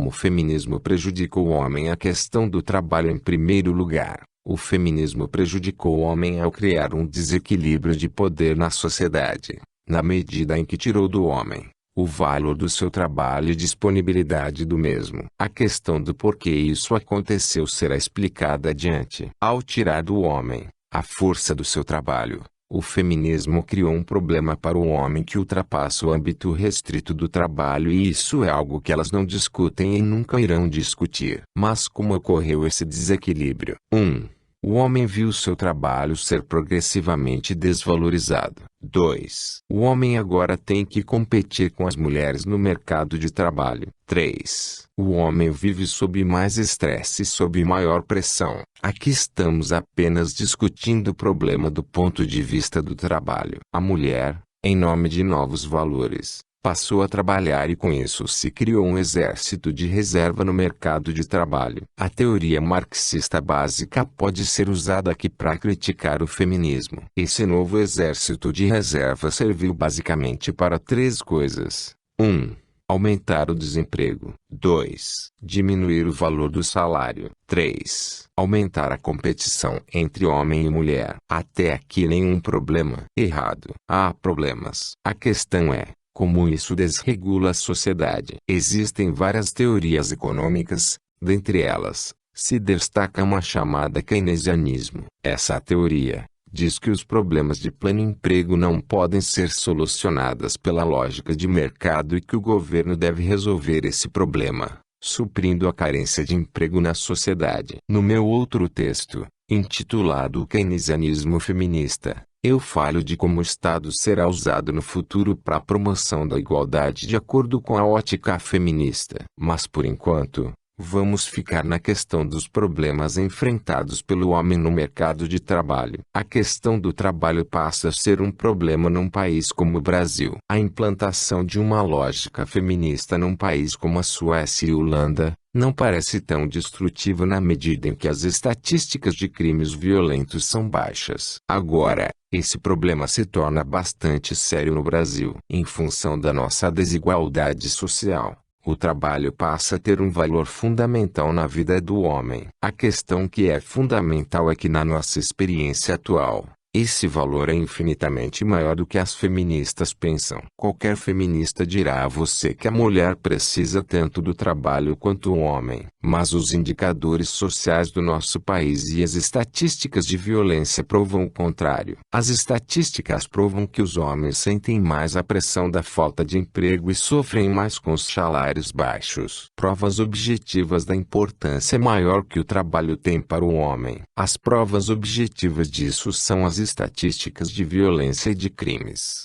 como o feminismo prejudicou o homem. A questão do trabalho em primeiro lugar. O feminismo prejudicou o homem ao criar um desequilíbrio de poder na sociedade, na medida em que tirou do homem o valor do seu trabalho e disponibilidade do mesmo. A questão do porquê isso aconteceu será explicada adiante. Ao tirar do homem a força do seu trabalho, o feminismo criou um problema para o homem que ultrapassa o âmbito restrito do trabalho, e isso é algo que elas não discutem e nunca irão discutir. Mas como ocorreu esse desequilíbrio? 1. O homem viu seu trabalho ser progressivamente desvalorizado. 2. O homem agora tem que competir com as mulheres no mercado de trabalho. 3. O homem vive sob mais estresse e sob maior pressão. Aqui estamos apenas discutindo o problema do ponto de vista do trabalho. A mulher, em nome de novos valores, passou a trabalhar e com isso se criou um exército de reserva no mercado de trabalho. A teoria marxista básica pode ser usada aqui para criticar o feminismo. Esse novo exército de reserva serviu basicamente para 3 coisas. 1. Aumentar o desemprego. 2. Diminuir o valor do salário. 3. Aumentar a competição entre homem e mulher. Até aqui nenhum problema. Errado. Há problemas. A questão é como isso desregula a sociedade. Existem várias teorias econômicas, dentre elas, se destaca uma chamada keynesianismo. Essa teoria diz que os problemas de pleno emprego não podem ser solucionados pela lógica de mercado e que o governo deve resolver esse problema, suprindo a carência de emprego na sociedade. No meu outro texto, intitulado O Keynesianismo Feminista, eu falo de como o Estado será usado no futuro para a promoção da igualdade de acordo com a ótica feminista. Mas por enquanto, vamos ficar na questão dos problemas enfrentados pelo homem no mercado de trabalho. A questão do trabalho passa a ser um problema num país como o Brasil. A implantação de uma lógica feminista num país como a Suécia e Holanda não parece tão destrutiva na medida em que as estatísticas de crimes violentos são baixas. Agora, esse problema se torna bastante sério no Brasil. Em função da nossa desigualdade social, o trabalho passa a ter um valor fundamental na vida do homem. A questão que é fundamental é que na nossa experiência atual, esse valor é infinitamente maior do que as feministas pensam. Qualquer feminista dirá a você que a mulher precisa tanto do trabalho quanto o homem. Mas os indicadores sociais do nosso país e as estatísticas de violência provam o contrário. As estatísticas provam que os homens sentem mais a pressão da falta de emprego e sofrem mais com os salários baixos. Provas objetivas da importância maior que o trabalho tem para o homem. As provas objetivas disso são as estatísticas de violência e de crimes.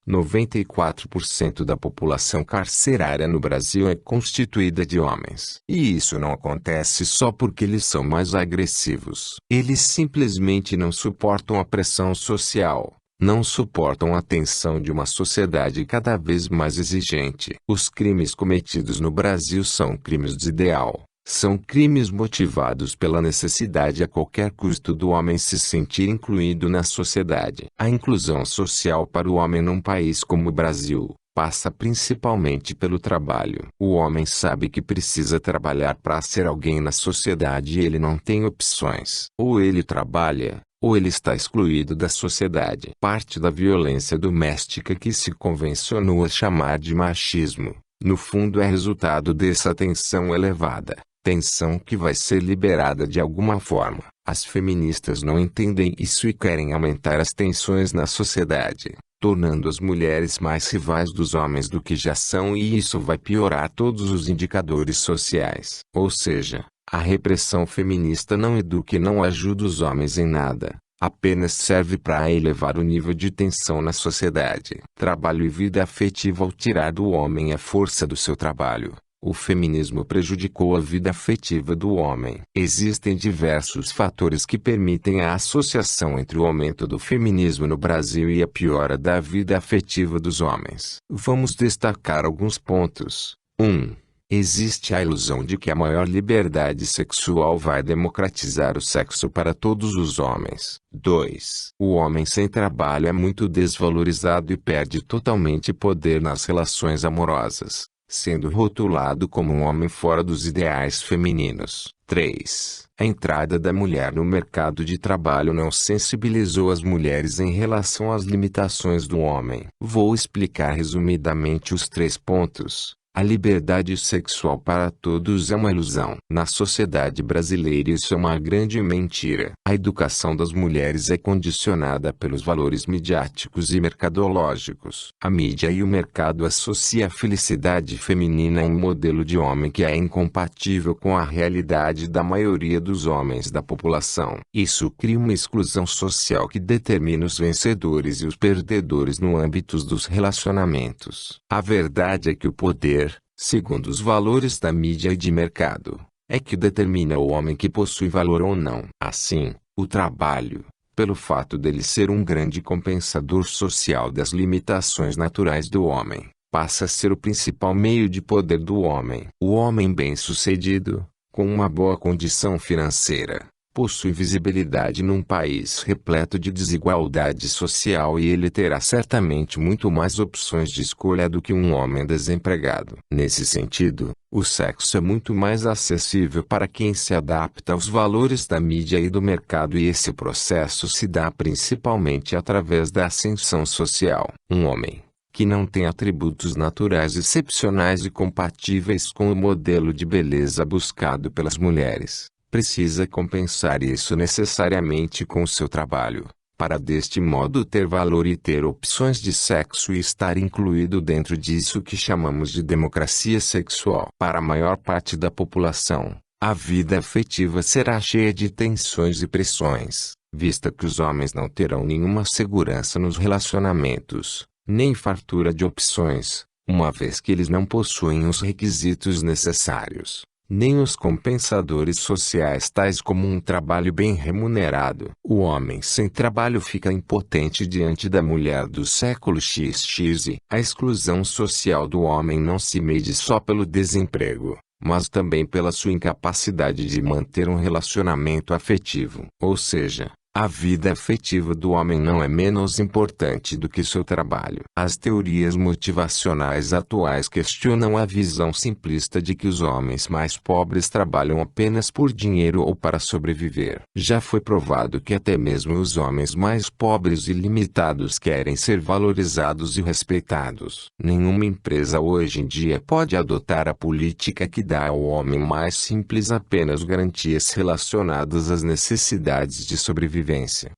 94% da população carcerária no Brasil é constituída de homens. E isso não acontece só porque eles são mais agressivos. Eles simplesmente não suportam a pressão social, não suportam a tensão de uma sociedade cada vez mais exigente. Os crimes cometidos no Brasil são crimes de ideal. São crimes motivados pela necessidade a qualquer custo do homem se sentir incluído na sociedade. A inclusão social para o homem num país como o Brasil passa principalmente pelo trabalho. O homem sabe que precisa trabalhar para ser alguém na sociedade e ele não tem opções. Ou ele trabalha, ou ele está excluído da sociedade. Parte da violência doméstica que se convencionou a chamar de machismo, no fundo é resultado dessa tensão elevada. Tensão que vai ser liberada de alguma forma. As feministas não entendem isso e querem aumentar as tensões na sociedade, tornando as mulheres mais rivais dos homens do que já são, e isso vai piorar todos os indicadores sociais. Ou seja, a repressão feminista não educa e não ajuda os homens em nada. Apenas serve para elevar o nível de tensão na sociedade. Trabalho e vida afetiva. Ao tirar do homem a força do seu trabalho, o feminismo prejudicou a vida afetiva do homem. Existem diversos fatores que permitem a associação entre o aumento do feminismo no Brasil e a piora da vida afetiva dos homens. Vamos destacar alguns pontos. 1. Existe a ilusão de que a maior liberdade sexual vai democratizar o sexo para todos os homens. 2. O homem sem trabalho é muito desvalorizado e perde totalmente poder nas relações amorosas. sendo rotulado como um homem fora dos ideais femininos. 3. A entrada da mulher no mercado de trabalho não sensibilizou as mulheres em relação às limitações do homem. Vou explicar resumidamente os 3 pontos. A liberdade sexual para todos é uma ilusão. Na sociedade brasileira isso é uma grande mentira. A educação das mulheres é condicionada pelos valores midiáticos e mercadológicos. A mídia e o mercado associam a felicidade feminina a um modelo de homem que é incompatível com a realidade da maioria dos homens da população. Isso cria uma exclusão social que determina os vencedores e os perdedores no âmbito dos relacionamentos. A verdade é que o poder, segundo os valores da mídia e de mercado, é que determina o homem que possui valor ou não. Assim, o trabalho, pelo fato dele ser um grande compensador social das limitações naturais do homem, passa a ser o principal meio de poder do homem. O homem bem-sucedido, com uma boa condição financeira, possui visibilidade num país repleto de desigualdade social e ele terá certamente muito mais opções de escolha do que um homem desempregado. Nesse sentido, o sexo é muito mais acessível para quem se adapta aos valores da mídia e do mercado e esse processo se dá principalmente através da ascensão social. Um homem que não tem atributos naturais excepcionais e compatíveis com o modelo de beleza buscado pelas mulheres, precisa compensar isso necessariamente com o seu trabalho, para deste modo ter valor e ter opções de sexo e estar incluído dentro disso que chamamos de democracia sexual. Para a maior parte da população, a vida afetiva será cheia de tensões e pressões, vista que os homens não terão nenhuma segurança nos relacionamentos, nem fartura de opções, uma vez que eles não possuem os requisitos necessários, nem os compensadores sociais tais como um trabalho bem remunerado. O homem sem trabalho fica impotente diante da mulher do século XX e a exclusão social do homem não se mede só pelo desemprego, mas também pela sua incapacidade de manter um relacionamento afetivo. Ou seja, a vida afetiva do homem não é menos importante do que seu trabalho. As teorias motivacionais atuais questionam a visão simplista de que os homens mais pobres trabalham apenas por dinheiro ou para sobreviver. Já foi provado que até mesmo os homens mais pobres e limitados querem ser valorizados e respeitados. Nenhuma empresa hoje em dia pode adotar a política que dá ao homem mais simples apenas garantias relacionadas às necessidades de sobrevivência.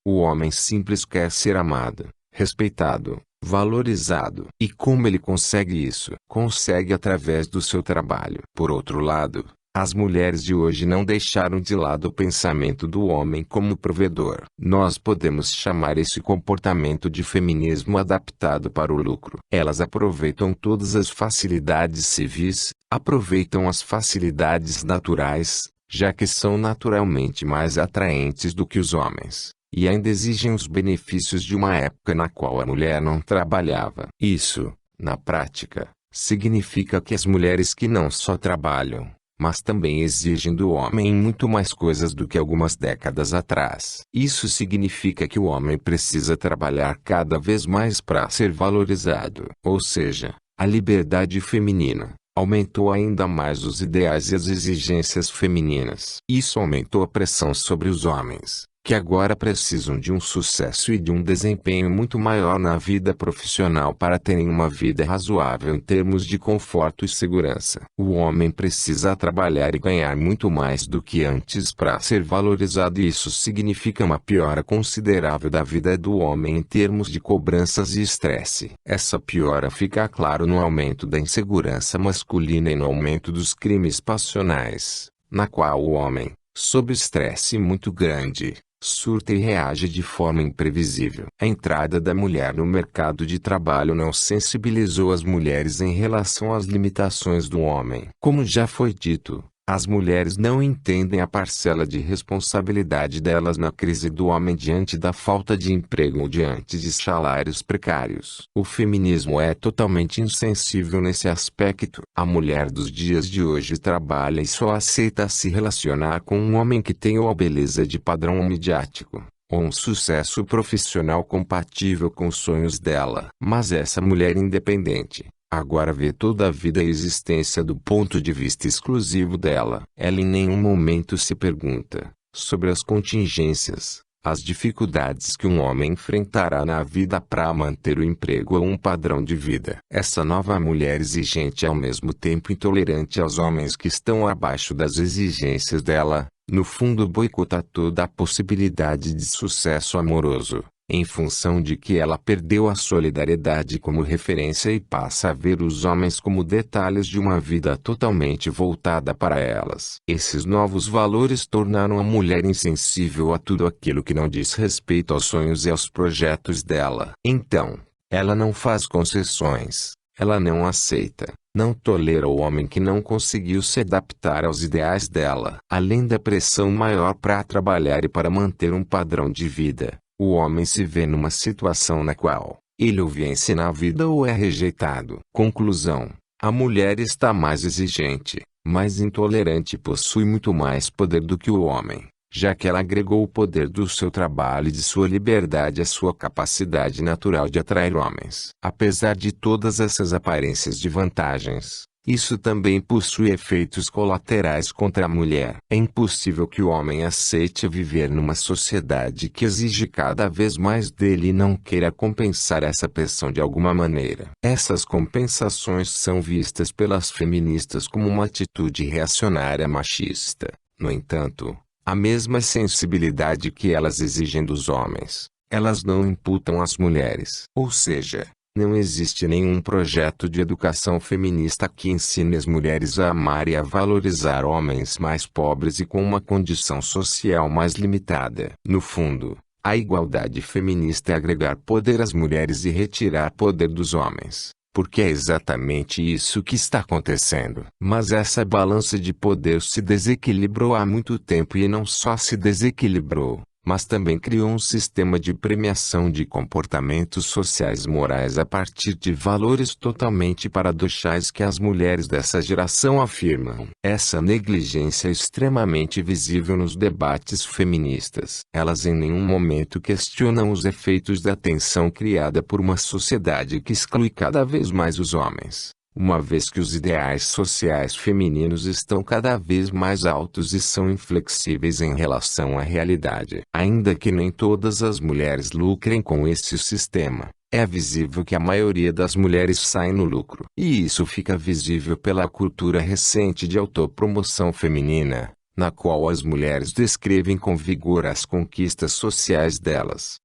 O homem simples quer ser amado, respeitado, valorizado. E como ele consegue isso? Consegue através do seu trabalho. Por outro lado, as mulheres de hoje não deixaram de lado o pensamento do homem como provedor. Nós podemos chamar esse comportamento de feminismo adaptado para o lucro. Elas aproveitam todas as facilidades civis, aproveitam as facilidades naturais, já que são naturalmente mais atraentes do que os homens, e ainda exigem os benefícios de uma época na qual a mulher não trabalhava. Isso, na prática, significa que as mulheres que não só trabalham, mas também exigem do homem muito mais coisas do que algumas décadas atrás. Isso significa que o homem precisa trabalhar cada vez mais para ser valorizado. Ou seja, a liberdade feminina aumentou ainda mais os ideais e as exigências femininas. Isso aumentou a pressão sobre os homens, que agora precisam de um sucesso e de um desempenho muito maior na vida profissional para terem uma vida razoável em termos de conforto e segurança. O homem precisa trabalhar e ganhar muito mais do que antes para ser valorizado e isso significa uma piora considerável da vida do homem em termos de cobranças e estresse. Essa piora fica claro no aumento da insegurança masculina e no aumento dos crimes passionais, na qual o homem, sob estresse muito grande, surta e reage de forma imprevisível. A entrada da mulher no mercado de trabalho não sensibilizou as mulheres em relação às limitações do homem. Como já foi dito, as mulheres não entendem a parcela de responsabilidade delas na crise do homem diante da falta de emprego ou diante de salários precários. O feminismo é totalmente insensível nesse aspecto. A mulher dos dias de hoje trabalha e só aceita se relacionar com um homem que tenha a beleza de padrão midiático, ou um sucesso profissional compatível com os sonhos dela. Mas essa mulher independente, Agora vê toda a vida e existência do ponto de vista exclusivo dela. Ela em nenhum momento se pergunta sobre as contingências, as dificuldades que um homem enfrentará na vida para manter o emprego ou um padrão de vida. Essa nova mulher exigente é ao mesmo tempo intolerante aos homens que estão abaixo das exigências dela, no fundo boicota toda a possibilidade de sucesso amoroso, em função de que ela perdeu a solidariedade como referência e passa a ver os homens como detalhes de uma vida totalmente voltada para elas. Esses novos valores tornaram a mulher insensível a tudo aquilo que não diz respeito aos sonhos e aos projetos dela. Então, ela não faz concessões, ela não aceita, não tolera o homem que não conseguiu se adaptar aos ideais dela. Além da pressão maior para trabalhar e para manter um padrão de vida, o homem se vê numa situação na qual ele ou vence na vida ou é rejeitado. Conclusão: a mulher está mais exigente, mais intolerante e possui muito mais poder do que o homem, já que ela agregou o poder do seu trabalho e de sua liberdade à sua capacidade natural de atrair homens. Apesar de todas essas aparências de vantagens, isso também possui efeitos colaterais contra a mulher. É impossível que o homem aceite viver numa sociedade que exige cada vez mais dele e não queira compensar essa pressão de alguma maneira. Essas compensações são vistas pelas feministas como uma atitude reacionária machista. No entanto, a mesma sensibilidade que elas exigem dos homens, elas não imputam às mulheres. Ou seja, não existe nenhum projeto de educação feminista que ensine as mulheres a amar e a valorizar homens mais pobres e com uma condição social mais limitada. No fundo, a igualdade feminista é agregar poder às mulheres e retirar poder dos homens, porque é exatamente isso que está acontecendo. Mas essa balança de poder se desequilibrou há muito tempo e não só se desequilibrou, mas também criou um sistema de premiação de comportamentos sociais morais a partir de valores totalmente paradoxais que as mulheres dessa geração afirmam. Essa negligência é extremamente visível nos debates feministas. Elas em nenhum momento questionam os efeitos da tensão criada por uma sociedade que exclui cada vez mais os homens, uma vez que os ideais sociais femininos estão cada vez mais altos e são inflexíveis em relação à realidade. Ainda que nem todas as mulheres lucrem com esse sistema, é visível que a maioria das mulheres sai no lucro. E isso fica visível pela cultura recente de autopromoção feminina, na qual as mulheres descrevem com vigor as conquistas sociais delas,